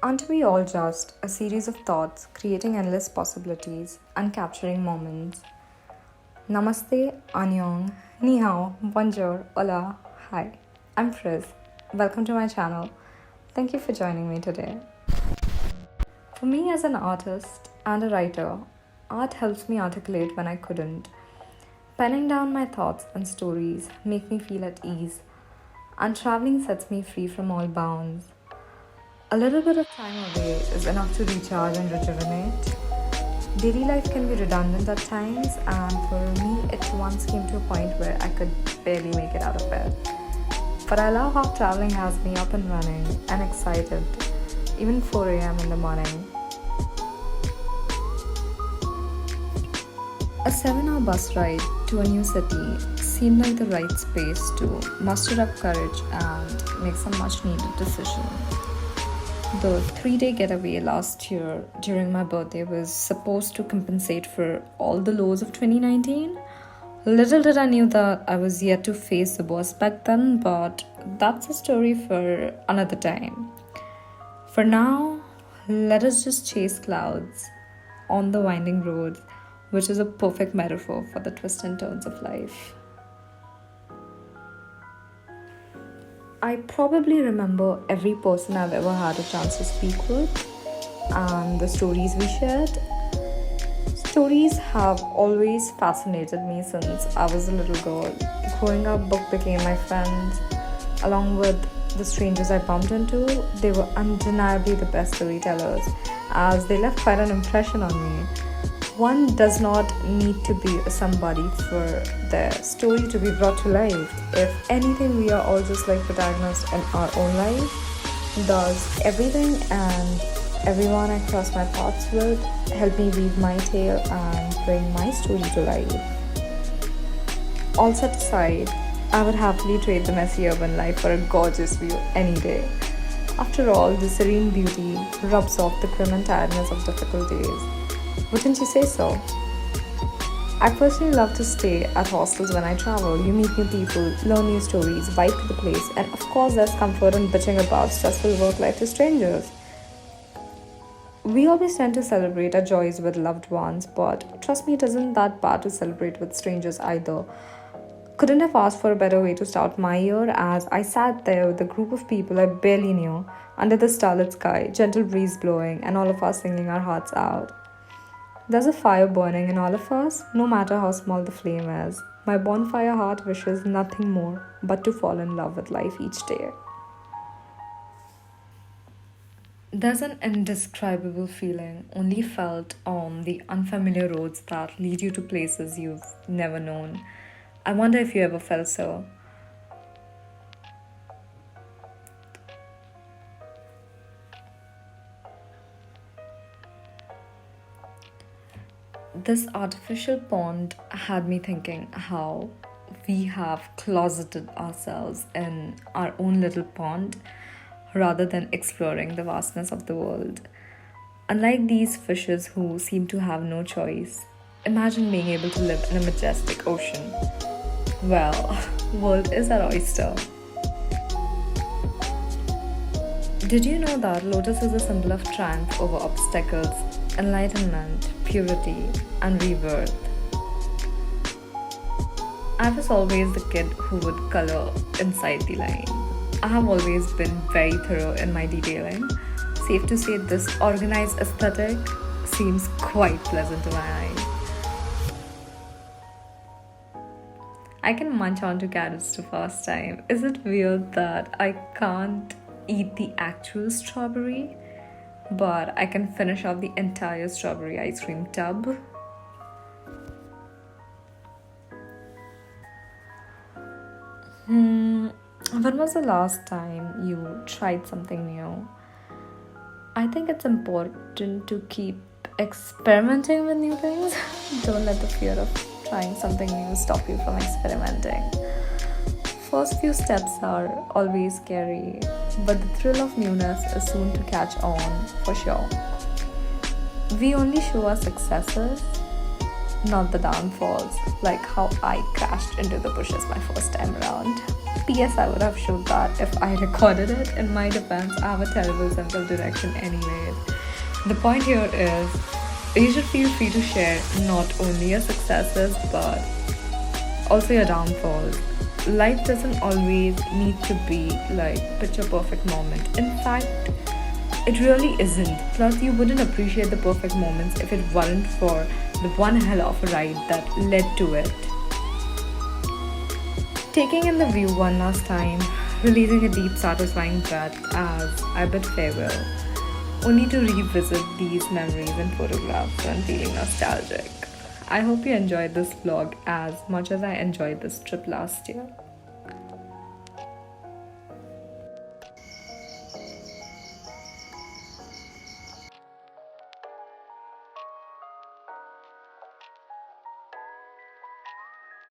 Aren't we all just a series of thoughts creating endless possibilities and capturing moments? Namaste, Annyeong, Ni hao, Bonjour, Hola, Hi. I'm Priz. Welcome to my channel. Thank you for joining me today. For me, as an artist and a writer, art helps me articulate when I couldn't. Penning down my thoughts and stories make me feel at ease, and traveling sets me free from all bounds. A little bit of time away is enough to recharge and rejuvenate. Daily life can be redundant at times, and for me, it once came to a point where I could barely make it out of bed. But I love how traveling has me up and running and excited, even 4 a.m. in the morning. A 7-hour bus ride to a new city seemed like the right space to muster up courage and make some much needed decisions. The 3-day getaway last year during my birthday was supposed to compensate for all the lows of 2019. Little did I knew that I was yet to face the worst back then, but that's a story for another time. For now, let us just chase clouds on the winding road, which is a perfect metaphor for the twists and turns of life. I probably remember every person I've ever had a chance to speak with and the stories we shared. Stories have always fascinated me since I was a little girl. Growing up, book became my friends. Along with the strangers I bumped into, they were undeniably the best storytellers, as they left quite an impression on me. One does not need to be somebody for their story to be brought to life. If anything, we are all just like protagonists in our own life. Thus, everything and everyone I cross my paths with help me weave my tale and bring my story to life. All set aside, I would happily trade the messy urban life for a gorgeous view any day. After all, the serene beauty rubs off the grim and tiredness of difficult days. Wouldn't you say so? I personally love to stay at hostels when I travel. You meet new people, learn new stories, vibe to the place, and of course there's comfort in bitching about stressful work life to strangers. We always tend to celebrate our joys with loved ones, but trust me, it isn't that bad to celebrate with strangers either. Couldn't have asked for a better way to start my year as I sat there with a group of people I barely knew, under the starlit sky, gentle breeze blowing, and all of us singing our hearts out. There's a fire burning in all of us, no matter how small the flame is. My bonfire heart wishes nothing more but to fall in love with life each day. There's an indescribable feeling only felt on the unfamiliar roads that lead you to places you've never known. I wonder if you ever felt so. This artificial pond had me thinking how we have closeted ourselves in our own little pond rather than exploring the vastness of the world. Unlike these fishes who seem to have no choice, imagine being able to live in a majestic ocean. Well, world is our oyster. Did you know that lotus is a symbol of triumph over obstacles, enlightenment, purity, and rebirth? I was always the kid who would color inside the line. I have always been very thorough in my detailing. Safe to say, this organized aesthetic seems quite pleasant to my eyes. I can munch onto carrots to fast time. Is it weird that I can't eat the actual strawberry, but I can finish off the entire strawberry ice cream tub? When was the last time you tried something new? I think it's important to keep experimenting with new things. Don't let the fear of trying something new stop you from experimenting. First few steps are always scary, but the thrill of newness is soon to catch on, for sure. We only show our successes not the downfalls, like how I crashed into the bushes my first time around. P.S. I would have showed that if I recorded it. In my defense, I have a terrible sense of direction anyways. The point here is, you should feel free to share not only your successes but also your downfalls. Life doesn't always need to be like picture perfect moment. In fact, it really isn't. Plus, you wouldn't appreciate the perfect moments if it weren't for the one hell of a ride that led to it. Taking in the view one last time, releasing a deep, satisfying breath as I bid farewell, only to revisit these memories and photographs when feeling nostalgic. I hope you enjoyed this vlog as much as I enjoyed this trip last year.